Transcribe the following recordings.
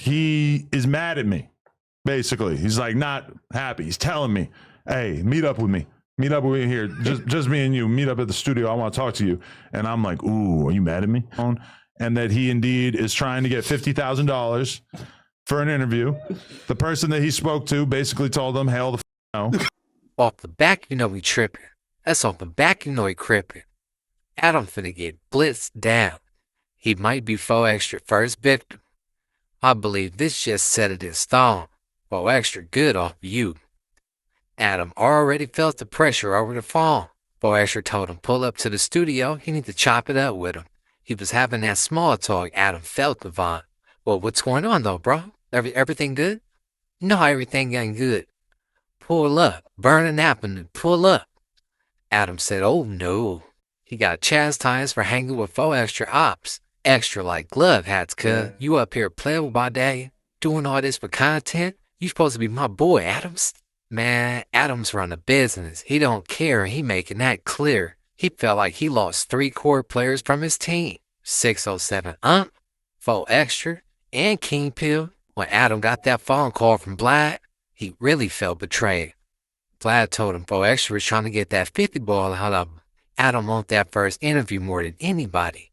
he is mad at me. Basically, he's like not happy. He's telling me, "Hey, meet up with me. Meet up with me here. Just me and you. Meet up at the studio. I want to talk to you." And I'm like, "Ooh, are you mad at me?" And that he indeed is trying to get $50,000 for an interview. The person that he spoke to basically told him, "Hell the no." Off the back, you know he tripping. That's off the back, you know he crippin'. Adam finna get blitzed down. He might be 4 extra first victim. I believe this just set it in stone. 4 extra good off you. Adam already felt the pressure over the phone. 4 extra told him pull up to the studio, he need to chop it up with him. He was having that small talk. Adam felt the vibe. Well, what's going on though, bro? Everything good? No, everything ain't good. Pull up. Burn an avenue. Pull up. Adam said, oh no. He got chastised for hanging with 4 extra ops. Extra like glove hats, cuz. You up here playing with my daddy, doing all this for content? You supposed to be my boy, Adams. Man, Adams run a business. He don't care. He making that clear. He felt like he lost 3 core players from his team. 607 Ump, 4 extra, and King Pill. When Adam got that phone call from Vlad, he really felt betrayed. Vlad told him 4 extra was trying to get that 50 ball out of him. Adam wanted that first interview more than anybody.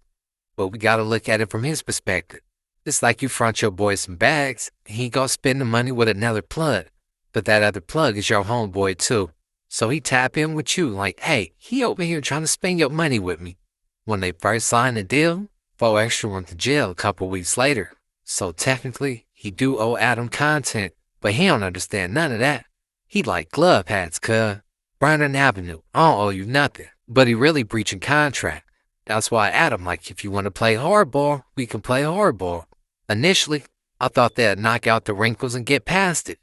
But we gotta look at it from his perspective. It's like you front your boy some bags, and he go spend the money with another plug. But that other plug is your homeboy too. So he tap in with you like, hey, he over here trying to spend your money with me. When they first signed the deal, 4 extra went to jail a couple weeks later. So technically, he do owe Adam content, but he don't understand none of that. He like glove hats, cuz. Brandon Avenue, I don't owe you nothing. But he really breaching contract. That's why Adam like, if you want to play hardball, we can play hardball. Initially, I thought they'd knock out the wrinkles and get past it.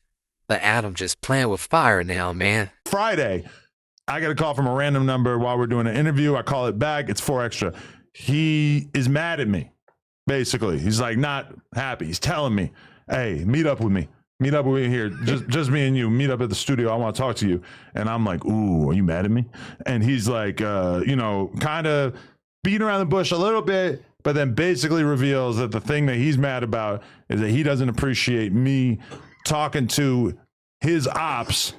But Adam just playing with fire now, man. Friday, I got a call from a random number while we're doing an interview. I call it back. It's 4 extra. He is mad at me, basically. He's like not happy. He's telling me, hey, meet up with me. Meet up with me here. Just me and you. Meet up at the studio. I want to talk to you. And I'm like, ooh, are you mad at me? And he's like, kind of beating around the bush a little bit, but then basically reveals that the thing that he's mad about is that he doesn't appreciate me talking to his ops,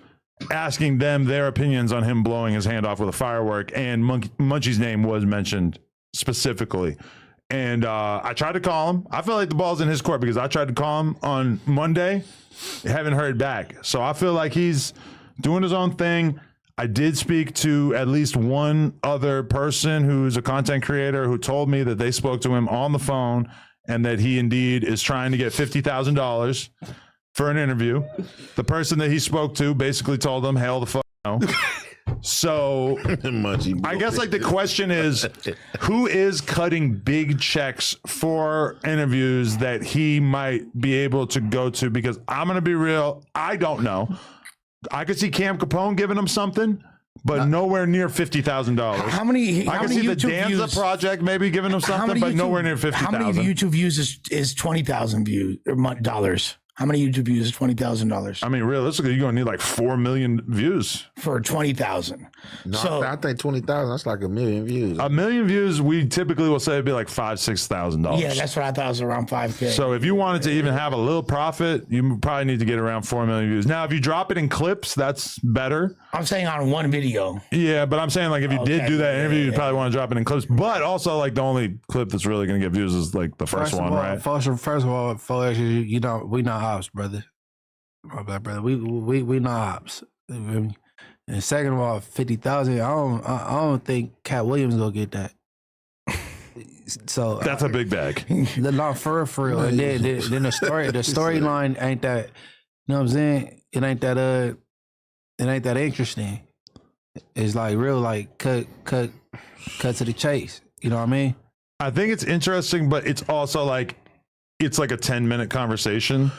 asking them their opinions on him blowing his hand off with a firework, and Munchie's name was mentioned specifically. And I tried to call him. I feel like the ball's in his court because I tried to call him on Monday. Haven't heard back. So I feel like he's doing his own thing. I did speak to at least one other person who's a content creator who told me that they spoke to him on the phone and that he indeed is trying to get $50,000 for an interview. The person that he spoke to basically told him, hell the fuck no. So I guess like the question is, who is cutting big checks for interviews that he might be able to go to? Because I'm going to be real, I don't know. I could see Cam Capone giving him something, but nowhere near $50,000. How many? I can see YouTube the Danza views, project maybe giving him something, but nowhere near $50,000. How many YouTube views is 20,000 views or dollars? How many YouTube views is $20,000? I mean, realistically, you're gonna need like 4 million views for 20,000. No, so I think 20,000. That's like 1 million views. 1 million views, we typically will say it'd be like $5,000-$6,000. yeah, that's what I thought. It was around 5K. So if you wanted to even have a little profit, you probably need to get around 4 million views. Now, if you drop it in clips, that's better. I'm saying on one video. Yeah, but I'm saying like if you did do that interview, you'd probably want to drop it in clips. But also like the only clip that's really gonna get views is like the first one, right? First of all, you know, we not ops, brother. My bad, brother. We not ops. And second of all, 50,000. I don't think Cat Williams gonna get that. So that's a big bag. Not for real. And then the storyline ain't that. You know what I'm saying? It ain't that interesting. It's like real, like cut to the chase. You know what I mean? I think it's interesting, but it's also like it's like a 10-minute conversation.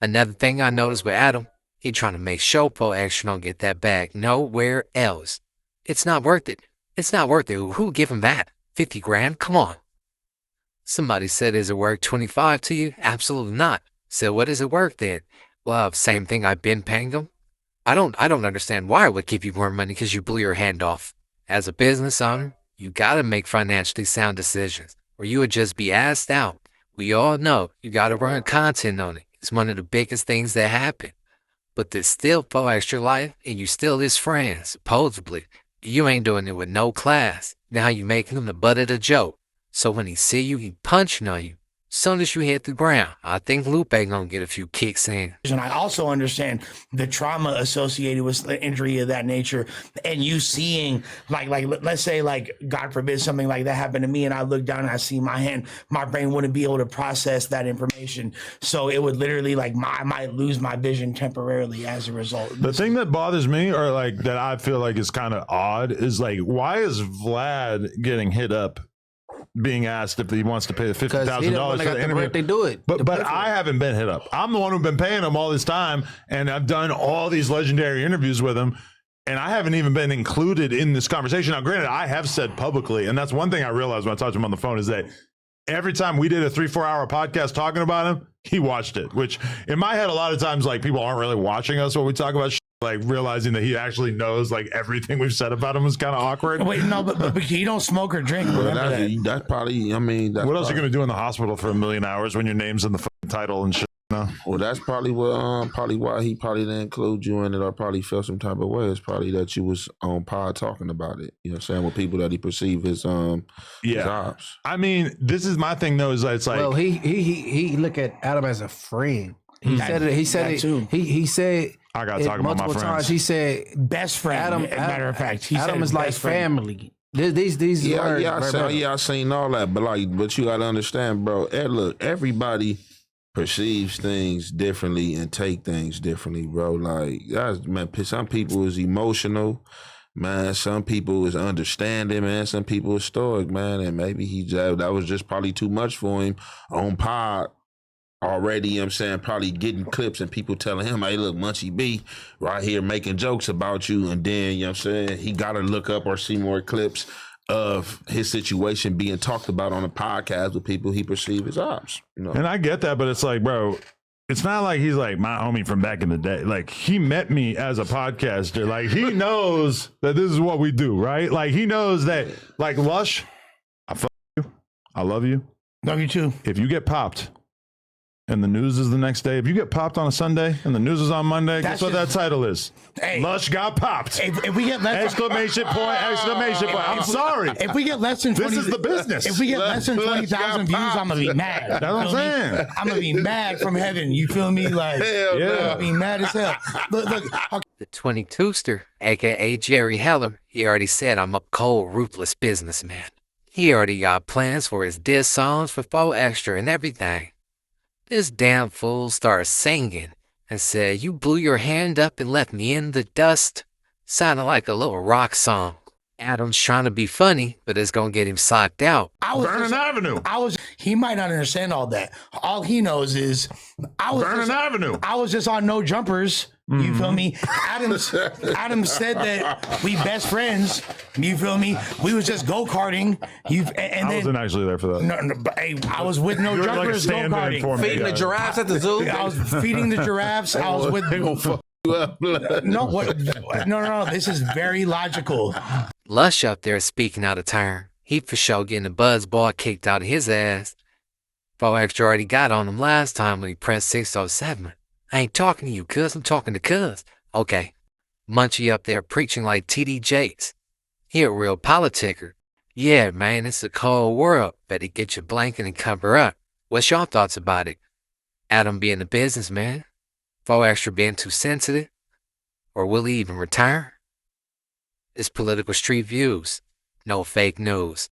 Another thing I noticed with Adam, he trying to make sure 4 extra don't get that bag nowhere else. It's not worth it. It's not worth it. Who give him that? 50 grand? Come on. Somebody said, is it worth 25 to you? Absolutely not. So what is it worth then? Well, same thing I've been paying him. I don't understand why I would give you more money because you blew your hand off. As a business owner, you gotta make financially sound decisions or you would just be asked out. We all know you gotta run content on it. It's one of the biggest things that happen. But there's still 4 Extra life, and you still his friend, supposedly. You ain't doing it with no class. Now you making him the butt of the joke. So when he see you, he punching on you. Soon as you hit the ground, I think Lupe gonna get a few kicks in. And I also understand the trauma associated with the injury of that nature, and you seeing like let's say like God forbid something like that happened to me, and I look down and I see my hand, my brain wouldn't be able to process that information, so it would literally like I might lose my vision temporarily as a result. The thing that bothers me, or like that I feel like is kind of odd, is like, why is Vlad getting hit up, being asked if he wants to pay the $50,000 for the interview? They do it. But I haven't been hit up. I'm the one who's been paying him all this time, and I've done all these legendary interviews with him, and I haven't even been included in this conversation. Now, granted, I have said publicly, and that's one thing I realized when I talked to him on the phone, is that every time we did a 3-4 hour podcast talking about him, he watched it, which in my head, a lot of times, like, people aren't really watching us when we talk about shit. Like, realizing that he actually knows like everything we've said about him is kind of awkward. Wait, no, but you don't smoke or drink. Well, Remember that. that's probably, I mean, that's What else are you probably- going to do in the hospital for 1,000,000 hours when your name's in the fucking title and shit? No? Well, that's probably what, probably why he probably didn't include you in it, or probably felt some type of way. It's probably that you was on pod talking about it. You know what I'm saying? With people that he perceived as his ops. I mean, this is my thing though, is that it's like, Well, he look at Adam as a friend. He said it. He said that it. too. He said I got to it talk about my multiple friends. times. He said Best friend. Matter of fact, he Adam said is like best friend. family. These Yeah, words, yeah, verbatim. I seen all that, but you gotta understand, bro. Look, everybody perceives things differently and take things differently, bro. Like, that's, man, some people is emotional, man. Some people is understanding, man. Some people is stoic, man. And maybe that was just probably too much for him on pod already. You know what I'm saying? Probably getting clips and people telling him, hey, look, Munchie B right here making jokes about you. And then, you know what I'm saying, he got to look up or see more clips of his situation being talked about on a podcast with people he perceives as ops. You know? and I get that, but it's like, bro, it's not like he's like my homie from back in the day. Like, he met me as a podcaster. Like, he knows that this is what we do, right? Like, he knows that, like, Lush, I fuck you. I love you. Love you too. If you get popped and the news is the next day, if you get popped on a Sunday and the news is on Monday, That's guess what just- that title is? Hey. Lush got popped. If we get less, Exclamation point, exclamation point. I'm sorry. if we get less than 20, This is the business. If we get less than 20,000 views, I'm gonna be mad. That's what I'm Feel me? saying. I'm gonna be mad from heaven. You feel me? Like, Hell Yeah. I'm gonna be mad as hell. Look, okay. The 22ster, aka Jerry Heller, he already said I'm a cold, ruthless businessman. He already got plans for his diss songs for 4 Extra and everything. This damn fool started singing and said, you blew your hand up and left me in the dust. Sounded like a little rock song. Adam's trying to be funny, but it's gonna get him socked out. Vernon Avenue. He might not understand all that. All he knows is Vernon Avenue. I was just on No Jumpers. You feel me? Adam said that we best friends. You feel me? We was just go-karting. And I then wasn't actually there for that. no, but, hey, I was with No You were like a Jumpers stand-in go-karting. for me. Feeding the giraffes at the zoo. I was feeding the giraffes. I was with no, what? No. This is very logical. Lush up there speaking out of turn. He for sure getting a buzzball kicked out of his ass. 4 Extra already got on him last time when he pressed 607. I ain't talking to you, cuz. I'm talking to cuz. Okay. Munchie up there preaching like TD Jakes. He a real politicker. Yeah, man, it's a cold world. Better get your blanket and cover up. What's your thoughts about it? Adam being a businessman? 4 Extra being too sensitive? Or will he even retire? It's Political Street Views. No fake news.